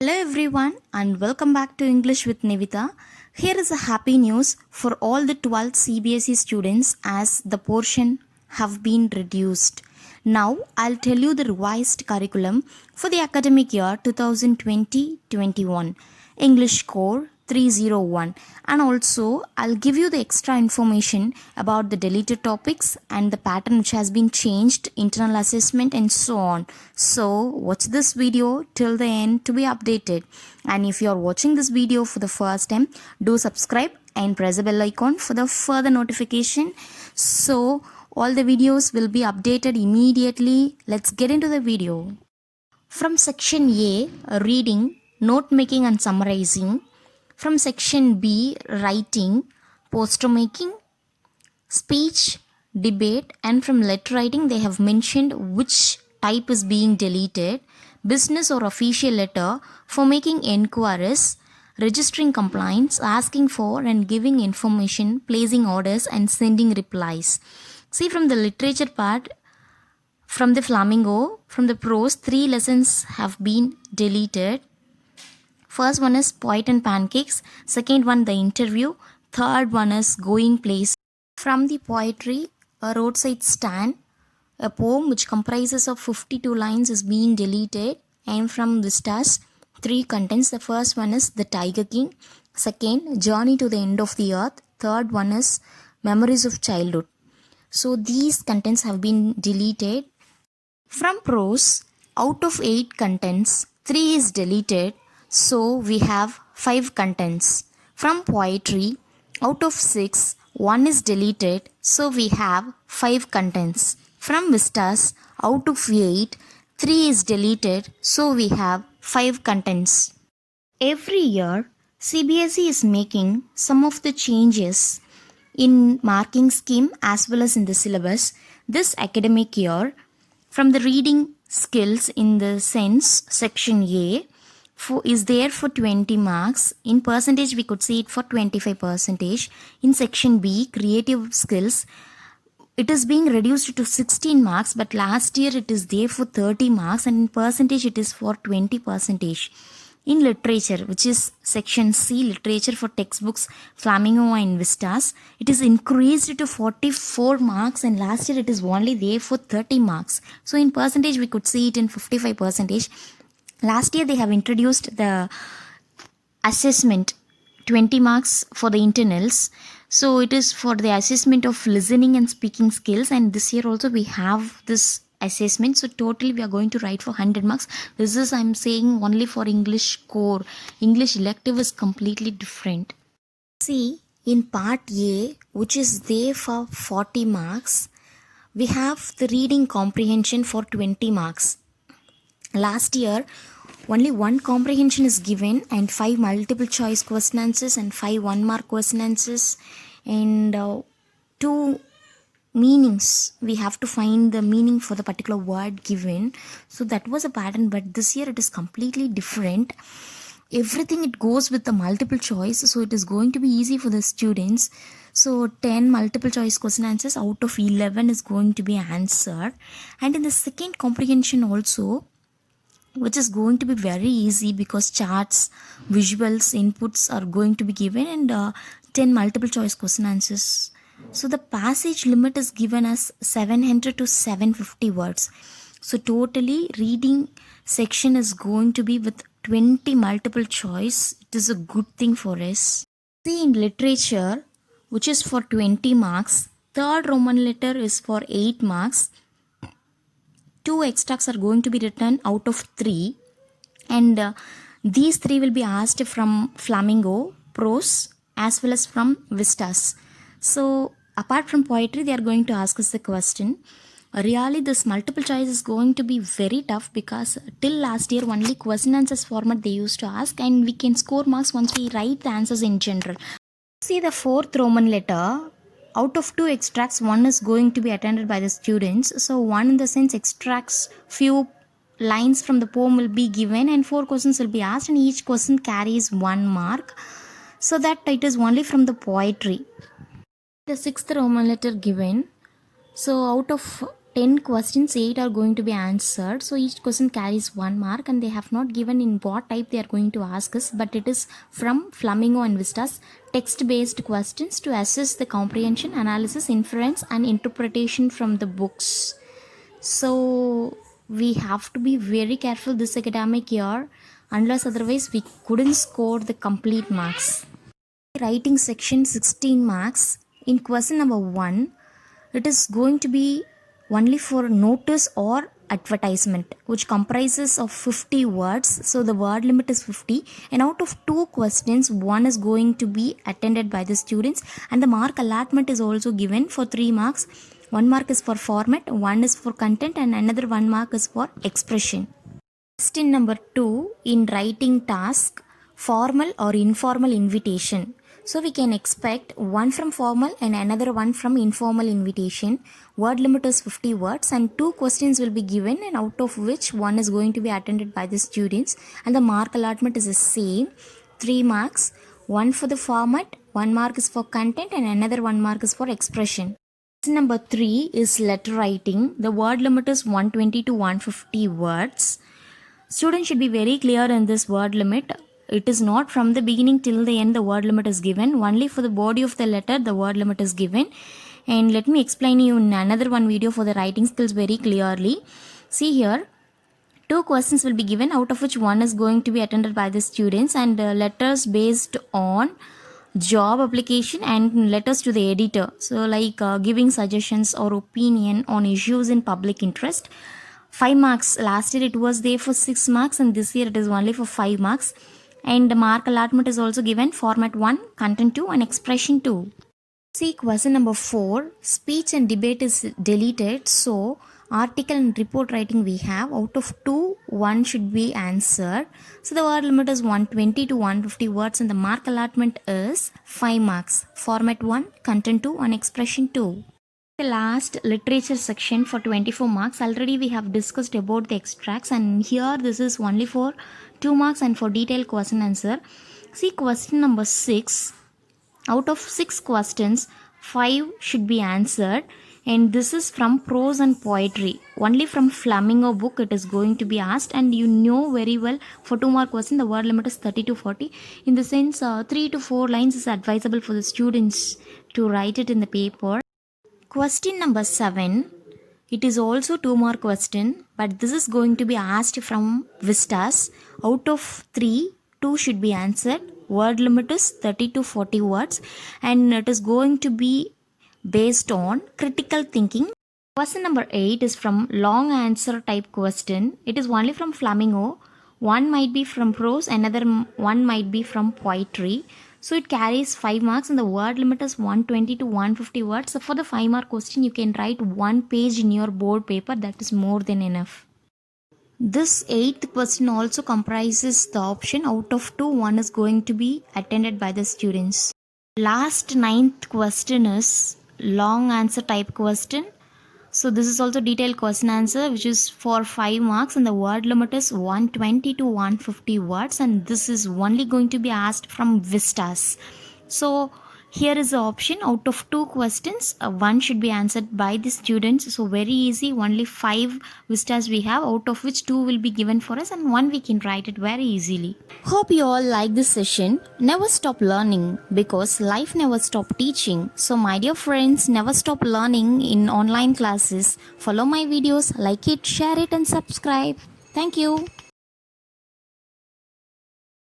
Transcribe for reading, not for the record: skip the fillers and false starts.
Hello everyone and welcome back to English with Nivita. Here is a happy news for all the 12th CBSE students as the portion have been reduced. Now I'll tell you the revised curriculum for the academic year 2020-21 English Core 301, and also I'll give you the extra information about the deleted topics and the pattern which has been changed, internal assessment and so on. So watch this video till the end to be updated, and if you are watching this video for the first time, do subscribe and press the bell icon for the further notification, so all the videos will be updated immediately. Let's get into the video. From section A, reading, note making and summarizing. From section B, writing, poster making, speech, debate, and from letter writing they have mentioned which type is being deleted. Business or official letter for making enquiries, registering complaints, asking for and giving information, placing orders and sending replies. See, from the literature part, from the flamingo, from the prose, 3 lessons have been deleted. First one is Poet and Pancakes, second one the interview, third one is Going Place. From the poetry, a roadside stand, a poem which comprises of 52 lines is being deleted, and from Vistas, 3 contents. The first one is The Tiger King, second Journey to the End of the Earth, third one is Memories of Childhood. So these contents have been deleted. From prose, out of 8 contents, 3 is deleted. So we have 5 contents. From poetry, out of 6, 1 is deleted. So we have 5 contents. From vistas, out of 8, 3 is deleted. So we have 5 contents. Every year, CBSE is making some of the changes in marking scheme as well as in the syllabus. This academic year, from the reading skills in the sense, section A, is there for 20 marks. In percentage, we could see it for 25%. In section B, creative skills, it is being reduced to 16 marks, but last year it is there for 30 marks, and in percentage it is for 20%. In literature, which is section C, literature for textbooks, Flamingo and Vistas, it is increased to 44 marks, and last year it is only there for 30 marks. So in percentage, we could see it in 55%. Last year they have introduced the assessment, 20 marks for the internals. So it is for the assessment of listening and speaking skills, and this year also we have this assessment. So totally we are going to write for 100 marks. This is, I'm saying, only for English core. English elective is completely different. See, in part A, which is there for 40 marks, we have the reading comprehension for 20 marks. Last year, only 1 comprehension is given, and 5 multiple choice question answers and 5 1-mark question answers, and 2 meanings. We have to find the meaning for the particular word given. So that was a pattern, but this year it is completely different. Everything it goes with the multiple choice, so it is going to be easy for the students. So 10 multiple choice question answers out of 11 is going to be answered. And in the second comprehension also, which is going to be very easy because charts, visuals, inputs are going to be given, and 10 multiple choice question answers. So the passage limit is given as 700 to 750 words. So totally reading section is going to be with 20 multiple choice. It is a good thing for us. See, in literature, which is for 20 marks, third Roman letter is for 8 marks. 2 extracts are going to be written out of 3, and these 3 will be asked from Flamingo, prose, as well as from Vistas. So apart from poetry, they are going to ask us the question. Really, this multiple choice is going to be very tough because till last year only question answers format they used to ask, and we can score marks once we write the answers in general. See, the 4th Roman letter, out of 2 extracts, 1 is going to be attended by the students. So 1 in the sense extracts few lines from the poem will be given, and 4 questions will be asked, and each question carries 1 mark. So that it is only from the poetry. The 6th Roman letter given. So out of 10 questions, 8 are going to be answered. So each question carries 1 mark, and they have not given in what type they are going to ask us, but it is from Flamingo and Vistas text-based questions to assess the comprehension, analysis, inference, and interpretation from the books. So we have to be very careful this academic year, unless otherwise we couldn't score the complete marks. Writing section 16 marks. In question number 1, it is going to be only for notice or advertisement, which comprises of 50 words. So the word limit is 50, and out of 2 questions, 1 is going to be attended by the students, and the mark allotment is also given for 3 marks. 1 mark is for format, 1 is for content, and another 1 mark is for expression. Question number 2, in writing task, formal or informal invitation. So we can expect 1 from formal and another 1 from informal invitation. Word limit is 50 words, and 2 questions will be given, and out of which 1 is going to be attended by the students, and the mark allotment is the same, 3 marks, 1 for the format, 1 mark is for content, and another 1 mark is for expression. Question number 3 is letter writing. The word limit is 120 to 150 words. Students should be very clear in this word limit. It is not from the beginning till the end the word limit is given. Only for the body of the letter the word limit is given. And let me explain you in another one video for the writing skills very clearly. See here, 2 questions will be given, out of which 1 is going to be attended by the students, and letters based on job application and letters to the editor. So like giving suggestions or opinion on issues in public interest. 5 marks. Last year it was there for 6 marks, and this year it is only for 5 marks. And the mark allotment is also given, format 1, content 2, and expression 2. See question number 4, speech and debate is deleted. So article and report writing we have, out of 2, 1 should be answered. So the word limit is 120 to 150 words, and the mark allotment is 5 marks, format 1, content 2, and expression 2. The last literature section for 24 marks. Already we have discussed about the extracts, and here this is only for 2 marks and for detailed question answer. See question number 6. Out of 6 questions, 5 should be answered, and this is from prose and poetry. Only from Flamingo book it is going to be asked, and you know very well for 2 mark question the word limit is 30 to 40. In the sense 3 to 4 lines is advisable for the students to write it in the paper. Question number 7, it is also 2 mark question, but this is going to be asked from Vistas. Out of 3, 2 should be answered. Word limit is 30 to 40 words, and it is going to be based on critical thinking. Question number 8 is from long answer type question. It is only from Flamingo. 1 might be from prose, another 1 might be from poetry. So it carries 5 marks, and the word limit is 120 to 150 words. So for the 5 mark question, you can write 1 page in your board paper. That is more than enough. This 8th question also comprises the option out of 2, 1 is going to be attended by the students. Last 9th question is long answer type question. So this is also detailed question answer, which is for 5 marks, and the word limit is 120 to 150 words, and this is only going to be asked from Vistas. So here is the option, out of 2 questions, 1 should be answered by the students. So very easy, only 5 Vistas we have, out of which 2 will be given for us, and 1 we can write it very easily. Hope you all like this session. Never stop learning, because life never stop teaching. So my dear friends, never stop learning in online classes. Follow my videos, like it, share it, and subscribe. Thank you.